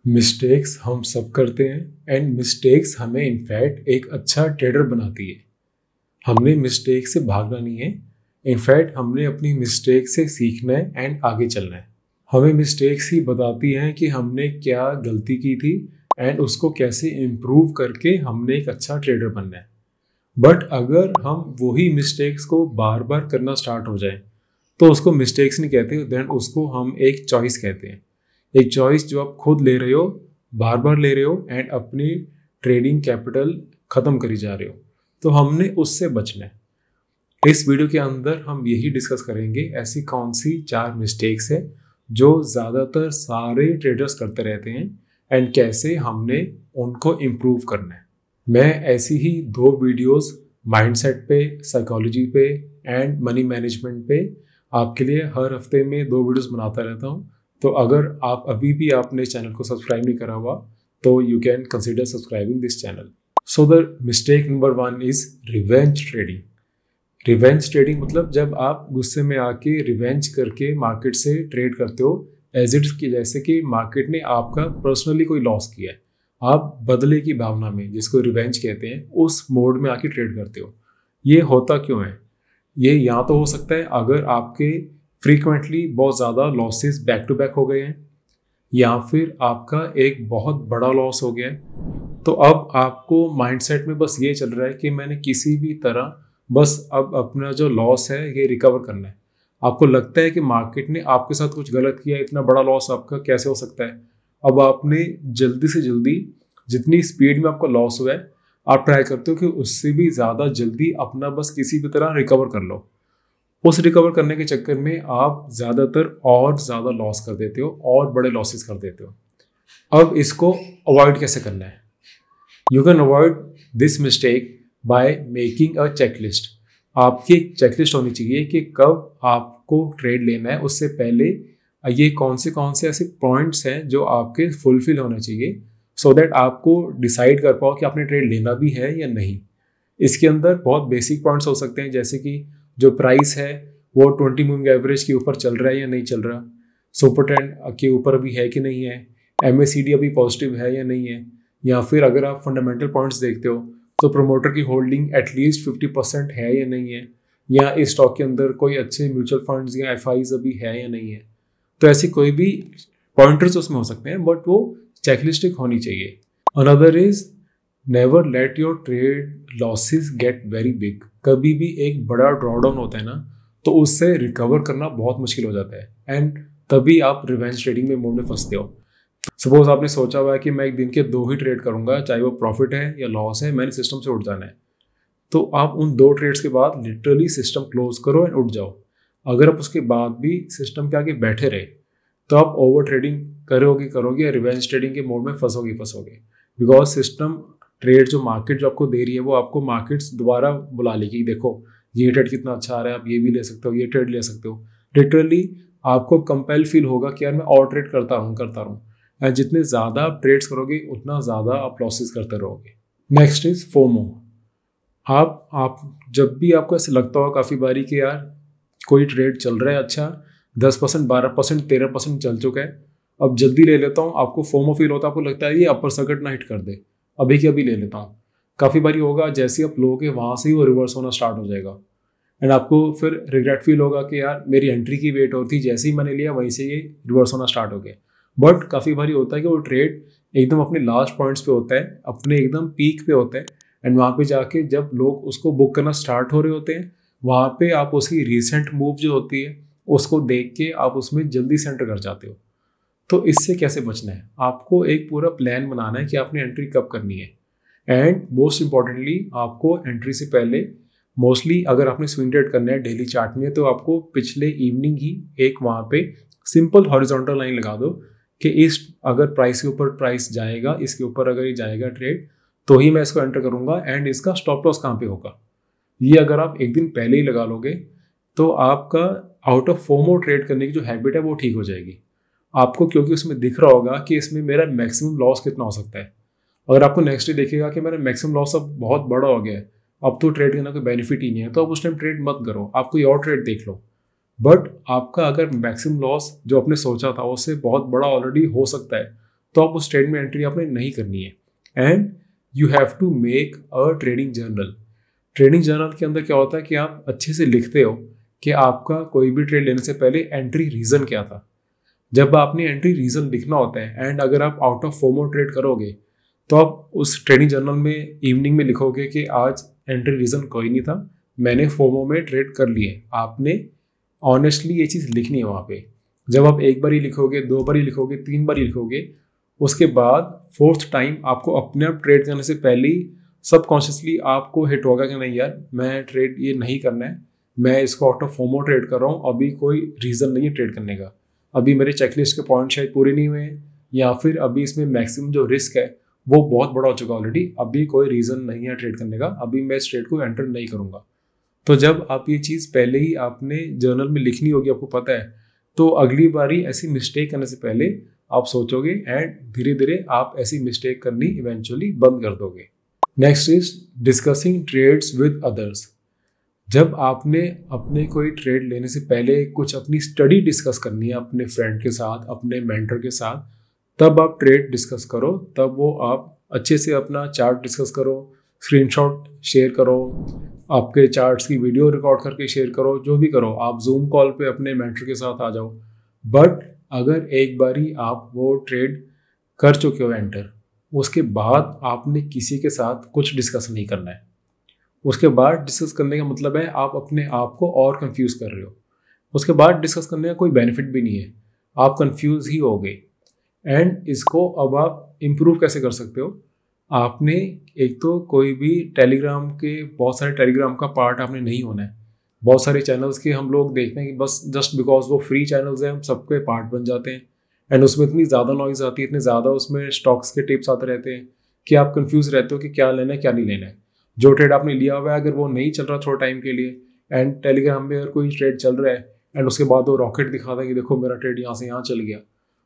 Mistakes हम सब करते हैं एंड मिस्टेक्स हमें इनफैक्ट एक अच्छा ट्रेडर बनाती है। हमने मिस्टेक से भागना नहीं है, इनफैक्ट हमने अपनी मिस्टेक से सीखना है एंड आगे चलना है। हमें मिस्टेक्स ही बताती हैं कि हमने क्या गलती की थी एंड उसको कैसे इम्प्रूव करके हमने एक अच्छा ट्रेडर बनना है। बट अगर हम वही मिस्टेक्स को बार बार करना स्टार्ट हो जाए तो उसको मिस्टेक्स नहीं कहते, देन उसको हम एक चॉइस कहते हैं। एक चॉइस जो आप खुद ले रहे हो, बार बार ले रहे हो एंड अपनी ट्रेडिंग कैपिटल ख़त्म करी जा रहे हो, तो हमने उससे बचना है। इस वीडियो के अंदर हम यही डिस्कस करेंगे ऐसी कौन सी 4 मिस्टेक्स है जो ज़्यादातर सारे ट्रेडर्स करते रहते हैं एंड कैसे हमने उनको इम्प्रूव करना है। मैं ऐसी ही 2 वीडियोस माइंडसेट पे, साइकोलॉजी पे एंड मनी मैनेजमेंट पे आपके लिए हर हफ्ते में 2 वीडियोस बनाता रहता हूँ। तो अगर आप अभी भी आपने चैनल को सब्सक्राइब नहीं करा हुआ तो you can consider subscribing this channel. So the mistake number 1 is revenge trading. Revenge trading मतलब जब आप गुस्से में आके रिवेंज करके मार्केट से ट्रेड करते हो, एज इट की जैसे कि मार्केट ने आपका पर्सनली कोई लॉस किया है, आप बदले की भावना में, जिसको रिवेंज कहते हैं, उस मोड में आके ट्रेड करते हो। ये होता क्यों है? ये या तो हो सकता है अगर आपके फ्रीक्वेंटली बहुत ज़्यादा लॉसेस बैक टू बैक हो गए हैं, या फिर आपका एक बहुत बड़ा लॉस हो गया है। तो अब आपको माइंडसेट में बस ये चल रहा है कि मैंने किसी भी तरह बस अब अपना जो लॉस है ये रिकवर करना है। आपको लगता है कि मार्केट ने आपके साथ कुछ गलत किया, इतना बड़ा लॉस आपका कैसे हो सकता है। अब आपने जल्दी से जल्दी, जितनी स्पीड में आपका लॉस हुआ है, आप ट्राई करते हो कि उससे भी ज़्यादा जल्दी अपना बस किसी भी तरह रिकवर कर लो। उस रिकवर करने के चक्कर में आप ज़्यादातर और ज़्यादा लॉस कर देते हो और बड़े लॉसेस कर देते हो। अब इसको अवॉइड कैसे करना है? You can avoid this mistake by making a checklist. आपकी एक चेकलिस्ट होनी चाहिए कि कब आपको ट्रेड लेना है, उससे पहले ये कौन से ऐसे पॉइंट्स हैं जो आपके फुलफिल होने चाहिए, सो दैट आपको डिसाइड कर पाओ कि आपने ट्रेड लेना भी है या नहीं। इसके अंदर बहुत बेसिक पॉइंट्स हो सकते हैं, जैसे कि जो प्राइस है वो 20 मूविंग एवरेज के ऊपर चल रहा है या नहीं चल रहा, सुपर ट्रेंड के ऊपर अभी है कि नहीं है, MACD अभी पॉजिटिव है या नहीं है, या फिर अगर आप फंडामेंटल पॉइंट्स देखते हो तो प्रमोटर की होल्डिंग एटलीस्ट 50% है या नहीं है, या इस स्टॉक के अंदर कोई अच्छे म्यूचुअल फंड्स या FIs अभी है या नहीं है। तो ऐसी कोई भी पॉइंटर्स उसमें हो सकते हैं, बट वो चेकलिस्टिक होनी चाहिए। Another is never let your trade losses get very big. कभी भी एक बड़ा ड्रॉडाउन होता है ना, तो उससे रिकवर करना बहुत मुश्किल हो जाता है एंड तभी आप रिवेंज ट्रेडिंग में मोड में फंसते हो। सपोज आपने सोचा हुआ है कि मैं एक दिन के 2 ही ट्रेड करूंगा, चाहे वो प्रॉफिट है या लॉस है, मैंने सिस्टम से उठ जाना है। तो आप उन 2 ट्रेड्स के बाद लिटरली सिस्टम क्लोज करो एंड उठ जाओ। अगर आप उसके बाद भी सिस्टम के आगे बैठे रहे तो आप ओवर ट्रेडिंग करोगे या रिवेंज ट्रेडिंग के मोड में फंसोगे। बिकॉज सिस्टम ट्रेड जो मार्केट जो आपको दे रही है, वो आपको मार्केट्स दोबारा बुला लेगी, देखो ये ट्रेड कितना अच्छा आ रहा है, आप ये भी ले सकते हो, ये ट्रेड ले सकते हो। लिटरली आपको कंपेल फील होगा कि यार मैं और ट्रेड करता रहूँ। एंड जितने ज़्यादा आप ट्रेड्स करोगे उतना ज़्यादा आप लॉसेस करते रहोगे। Next is FOMO. आप जब भी आपको ऐसे लगता हो काफ़ी बारी कि यार कोई ट्रेड चल रहा है अच्छा, 10%, 12%, 13% चल चुका है, अब जल्दी ले लेता हूँ, आपको फोमो फील होता है, आपको लगता है ये अपर सर्किट ना हिट कर दे, अभी के अभी ले लेता हूँ। काफ़ी बारी होगा जैसे आप लोगे वहाँ से ही वो रिवर्स होना स्टार्ट हो जाएगा एंड आपको फिर रिग्रेट फील होगा कि यार मेरी एंट्री की वेट होती, जैसे ही मैंने लिया वहीं से ये रिवर्स होना स्टार्ट हो गया। बट काफ़ी बारी होता है कि वो ट्रेड एकदम अपने लास्ट पॉइंट्स पे होता है, अपने एकदम पीक पे होता है एंड वहाँ पे जाके जब लोग उसको बुक करना स्टार्ट हो रहे होते हैं, वहाँ पे आप उसकी रिसेंट मूव जो होती है उसको देख के आप उसमें जल्दी से एंटर कर जाते हो। तो इससे कैसे बचना है? आपको एक पूरा प्लान बनाना है कि आपने एंट्री कब करनी है एंड मोस्ट इंपॉर्टेंटली आपको एंट्री से पहले, मोस्टली अगर आपने स्विंग ट्रेड करना है डेली चार्ट में, तो आपको पिछले इवनिंग ही एक वहाँ पे सिंपल हॉरिजॉन्टल लाइन लगा दो कि इस अगर प्राइस के ऊपर प्राइस जाएगा, इसके ऊपर अगर ये जाएगा ट्रेड, तो ही मैं इसको एंटर करूँगा एंड इसका स्टॉप लॉस कहाँ पे होगा। ये अगर आप एक दिन पहले ही लगा लोगे तो आपका आउट ऑफ फोमो ट्रेड करने की जो हैबिट है वो ठीक हो जाएगी आपको, क्योंकि उसमें दिख रहा होगा कि इसमें मेरा मैक्सिमम लॉस कितना हो सकता है। अगर आपको नेक्स्ट डे देखेगा कि मेरा मैक्सिमम लॉस अब बहुत बड़ा हो गया है, अब तो ट्रेड करना कोई बेनिफिट ही नहीं है, तो आप उस टाइम ट्रेड मत करो, आप कोई और ट्रेड देख लो। बट आपका अगर मैक्सिमम लॉस जो आपने सोचा था उससे बहुत बड़ा ऑलरेडी हो सकता है, तो आप उस ट्रेड में एंट्री आपने नहीं करनी है। And you have to make a trading journal. Trading journal के अंदर क्या होता है कि आप अच्छे से लिखते हो कि आपका कोई भी ट्रेड लेने से पहले एंट्री रीज़न क्या था। जब आपने एंट्री रीज़न लिखना होता है एंड अगर आप आउट ऑफ फोमो ट्रेड करोगे तो आप उस ट्रेडिंग जर्नल में इवनिंग में लिखोगे कि आज एंट्री रीज़न कोई नहीं था, मैंने फोमो में ट्रेड कर लिए। आपने ऑनेस्टली ये चीज़ लिखनी है वहाँ पे। जब आप एक बार ही लिखोगे, 2 बार ही लिखोगे, 3 बार ही लिखोगे, उसके बाद 4th टाइम आपको अपने आप ट्रेड करने से पहले ही सबकॉन्शियसली आपको हिट होगा कि नहीं यार मैं ट्रेड ये नहीं करना है, मैं इसको आउट ऑफ फोमो ट्रेड कर रहा हूँ, अभी कोई रीज़न नहीं है ट्रेड करने का, अभी मेरे चेकलिस्ट के पॉइंट शायद पूरे नहीं हुए हैं, या फिर अभी इसमें मैक्सिमम जो रिस्क है वो बहुत बड़ा हो चुका ऑलरेडी, अभी कोई रीज़न नहीं है ट्रेड करने का, अभी मैं इस ट्रेड को एंटर नहीं करूँगा। तो जब आप ये चीज़ पहले ही आपने जर्नल में लिखनी होगी, आपको पता है, तो अगली बारी ऐसी मिस्टेक करने से पहले आप सोचोगे एंड धीरे धीरे आप ऐसी मिस्टेक करनी इवेंचुअली बंद कर दोगे। Next is discussing trades with others. जब आपने अपने कोई ट्रेड लेने से पहले कुछ अपनी स्टडी डिस्कस करनी है अपने फ्रेंड के साथ, अपने मेंटर के साथ, तब आप ट्रेड डिस्कस करो। तब वो आप अच्छे से अपना चार्ट डिस्कस करो, स्क्रीनशॉट शेयर करो, आपके चार्ट्स की वीडियो रिकॉर्ड करके शेयर करो, जो भी करो, आप जूम कॉल पे अपने मेंटर के साथ आ जाओ। बट अगर एक बारी आप वो ट्रेड कर चुके हो एंटर, उसके बाद आपने किसी के साथ कुछ डिस्कस नहीं करना है। उसके बाद डिस्कस करने का मतलब है आप अपने आप को और कंफ्यूज कर रहे हो। उसके बाद डिस्कस करने का कोई बेनिफिट भी नहीं है, आप कंफ्यूज ही हो गए। एंड इसको अब आप इम्प्रूव कैसे कर सकते हो? आपने एक तो कोई भी टेलीग्राम के, बहुत सारे टेलीग्राम का पार्ट आपने नहीं होना है। बहुत सारे चैनल्स के हम लोग देखते हैं कि बस जस्ट बिकॉज वो फ्री चैनल्स हैं हम सबके पार्ट बन जाते हैं। एंड उसमें इतनी ज़्यादा नॉइज़ आती है, इतने ज़्यादा उसमें स्टॉक्स के टिप्स आते रहते हैं कि आप कंफ्यूज रहते हो कि क्या लेना है क्या नहीं लेना है। जो ट्रेड आपने लिया हुआ है अगर वो नहीं चल रहा थोड़ा टाइम के लिए, एंड टेलीग्राम में अगर कोई ट्रेड चल रहा है एंड उसके बाद वो रॉकेट दिखाता है कि देखो मेरा ट्रेड यहाँ से यहाँ चल गया,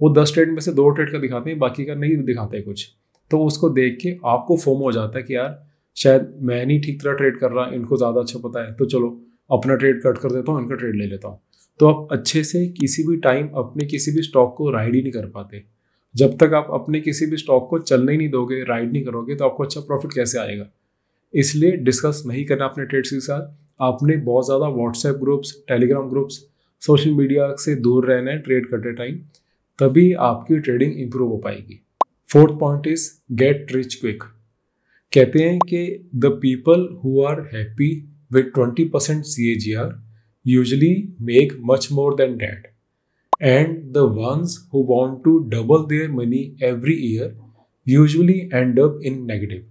वो 10 ट्रेड में से 2 ट्रेड का दिखाते हैं, बाकी का नहीं दिखाते कुछ। तो उसको देख के आपको फोमो हो जाता है कि यार शायद मैं नहीं ठीक तरह ट्रेड कर रहा, इनको ज़्यादा अच्छा पता है, तो चलो अपना ट्रेड कट कर देता हूँ, इनका ट्रेड ले लेता हूँ। तो आप अच्छे से किसी भी टाइम अपने किसी भी स्टॉक को राइड ही नहीं कर पाते। जब तक आप अपने किसी भी स्टॉक को चलने ही नहीं दोगे, राइड नहीं करोगे, तो आपको अच्छा प्रॉफिट कैसे आएगा? इसलिए डिस्कस नहीं करना अपने ट्रेड्स के साथ। आपने बहुत ज़्यादा WhatsApp groups, Telegram groups, social media से दूर रहना है ट्रेड करते टाइम, तभी आपकी ट्रेडिंग इंप्रूव हो पाएगी। 4th point is get rich quick. कहते हैं कि the people who are happy with 20% CAGR usually make much more than that, and the ones who want to double their money every year usually end up in negative।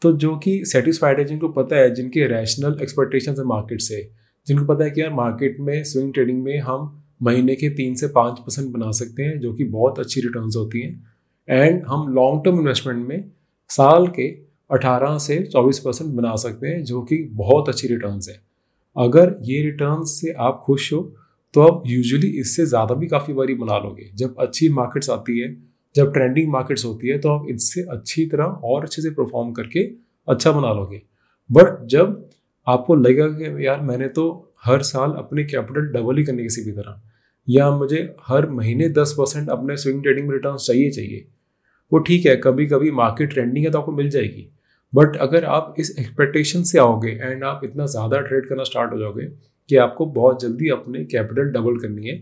तो जो कि satisfied है, जिनको पता है, जिनके रैशनल एक्सपेक्टेशंस है market से, जिनको पता है कि यार मार्केट में स्विंग ट्रेडिंग में हम महीने के 3 से 5% बना सकते हैं, जो कि बहुत अच्छी रिटर्न्स होती हैं, एंड हम लॉन्ग टर्म इन्वेस्टमेंट में साल के 18 से 24% बना सकते हैं, जो कि बहुत अच्छी रिटर्न्स है। अगर ये रिटर्न्स से आप खुश हो तो आप यूजुअली इससे ज़्यादा भी काफ़ी बारी बना लोगे। जब अच्छी मार्केट्स आती है, जब ट्रेंडिंग मार्केट्स होती है, तो आप इससे अच्छी तरह और अच्छे से परफॉर्म करके अच्छा बना लोगे। बट जब आपको लगेगा कि यार मैंने तो हर साल अपने कैपिटल डबल ही करने किसी भी तरह, या मुझे हर महीने 10% अपने स्विंग ट्रेडिंग में रिटर्न चाहिए, वो ठीक है, कभी कभी मार्केट ट्रेंडिंग है तो आपको मिल जाएगी। बट अगर आप इस एक्सपेक्टेशन से आओगे एंड आप इतना ज़्यादा ट्रेड करना स्टार्ट हो जाओगे कि आपको बहुत जल्दी अपने कैपिटल डबल करनी है,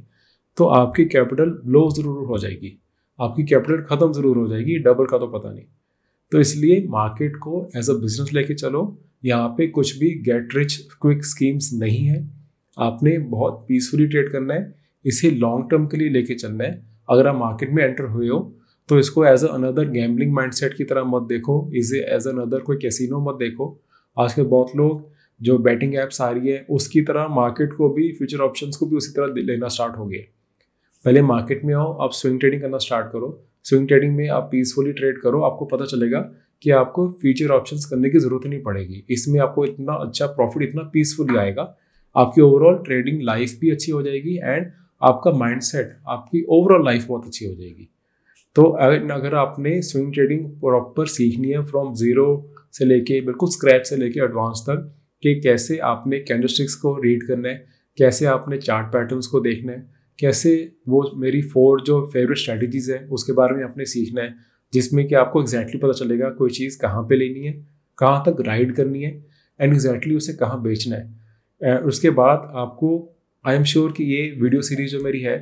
तो आपकी कैपिटल लो ज़रूर हो जाएगी, आपकी कैपिटल ख़त्म ज़रूर हो जाएगी, डबल का तो पता नहीं। तो इसलिए मार्केट को एज अ बिजनेस लेके चलो। यहाँ पे कुछ भी गेट रिच क्विक स्कीम्स नहीं है। आपने बहुत पीसफुली ट्रेड करना है, इसे लॉन्ग टर्म के लिए लेके चलना है। अगर आप मार्केट में एंटर हुए हो तो इसको एज अनदर गैम्बलिंग माइंडसेट की तरह मत देखो, इसे एज अनदर कोई कैसीनो मत देखो। आजकल बहुत लोग जो बैटिंग ऐप्स आ रही है उसकी तरह मार्केट को भी, फ्यूचर ऑप्शंस को भी उसी तरह लेना स्टार्ट हो गए। पहले मार्केट में आओ, आप स्विंग ट्रेडिंग करना स्टार्ट करो। स्विंग ट्रेडिंग में आप पीसफुली ट्रेड करो, आपको पता चलेगा कि आपको फ्यूचर ऑप्शंस करने की जरूरत नहीं पड़ेगी। इसमें आपको इतना अच्छा प्रॉफिट इतना पीसफुली आएगा, आपकी ओवरऑल ट्रेडिंग लाइफ भी अच्छी हो जाएगी एंड आपका माइंडसेट, आपकी ओवरऑल लाइफ बहुत अच्छी हो जाएगी। तो अगर आपने स्विंग ट्रेडिंग प्रॉपर सीखनी है फ्रॉम ज़ीरो से लेके बिल्कुल स्क्रैच से लेके एडवांस तक, कि कैसे आपने कैंडलस्टिक्स को रीड करना है, कैसे आपने चार्ट पैटर्न्स को देखना है, कैसे वो मेरी 4 जो फेवरेट स्ट्रैटेजीज है उसके बारे में आपने सीखना है, जिसमें कि आपको एग्जैक्टली पता चलेगा कोई चीज़ कहाँ पे लेनी है, कहाँ तक राइड करनी है एंड एग्जैक्टली उसे कहाँ बेचना है। उसके बाद आपको आई एम श्योर कि ये वीडियो सीरीज जो मेरी है,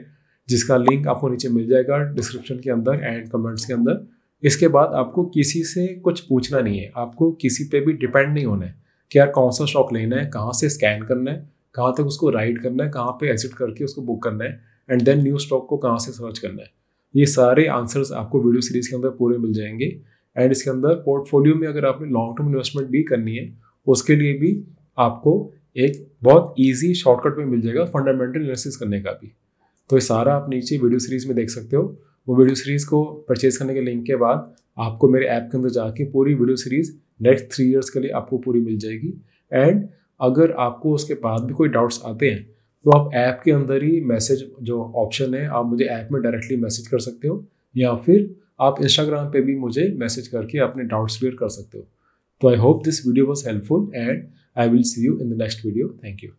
जिसका लिंक आपको नीचे मिल जाएगा डिस्क्रिप्शन के अंदर एंड कमेंट्स के अंदर, इसके बाद आपको किसी से कुछ पूछना नहीं है, आपको किसी पे भी डिपेंड नहीं होना है कि यार कौन सा स्टॉक लेना है, कहाँ से स्कैन करना है, कहाँ तक उसको राइड करना है, कहाँ पे एग्जिट करके उसको बुक करना है एंड देन न्यू स्टॉक को कहाँ से सर्च करना है। ये सारे आंसर्स आपको वीडियो सीरीज के अंदर पूरे मिल जाएंगे। एंड इसके अंदर पोर्टफोलियो में अगर आपने लॉन्ग टर्म इन्वेस्टमेंट भी करनी है उसके लिए भी आपको एक बहुत ईजी शॉर्टकट में मिल जाएगा फंडामेंटल एनालिसिस करने का भी। तो ये सारा आप नीचे वीडियो सीरीज में देख सकते हो। वो वीडियो सीरीज को परचेज करने के लिंक के बाद आपको मेरे ऐप के अंदर जाके पूरी वीडियो सीरीज नेक्स्ट 3 इयर्स के लिए आपको पूरी मिल जाएगी। एंड अगर आपको उसके बाद भी कोई डाउट्स आते हैं तो आप ऐप के अंदर ही मैसेज जो ऑप्शन है, आप मुझे ऐप में डायरेक्टली मैसेज कर सकते हो या फिर आप इंस्टाग्राम पे भी मुझे मैसेज करके अपने डाउट्स क्लियर कर सकते हो। तो I hope this video was helpful and I will see you in the next video. Thank you.